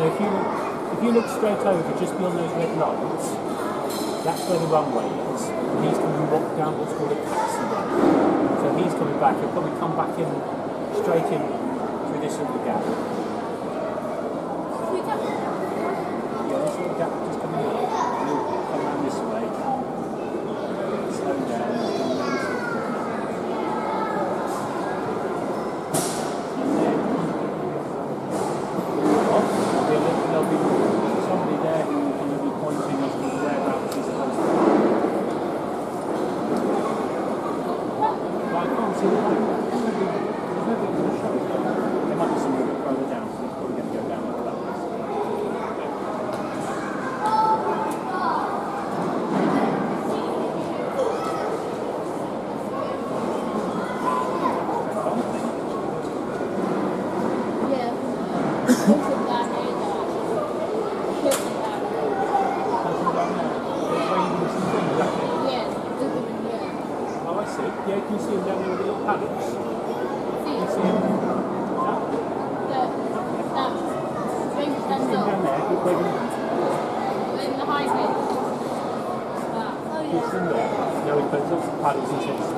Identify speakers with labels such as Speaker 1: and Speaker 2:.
Speaker 1: So if you look straight over just beyond those red lights, that's where the runway is. And he's going to walk down what's called a taxiway. So he's coming back. He'll probably come back in straight in through this little gap. Yeah, this little gap just coming in. And he'll come around this way. Slow down. There'll be somebody there who will be pointing us to whereabouts he's supposed to be. But I can't see the light. There's nobody going to show us. There might be somebody a bit further down, so he's probably going to go down like that. Yeah, can you see him down there with the little paddles? Can you see him? Down there, keep waving.
Speaker 2: In the high pitch.
Speaker 1: He's in there. No, he puts lots of paddles and says,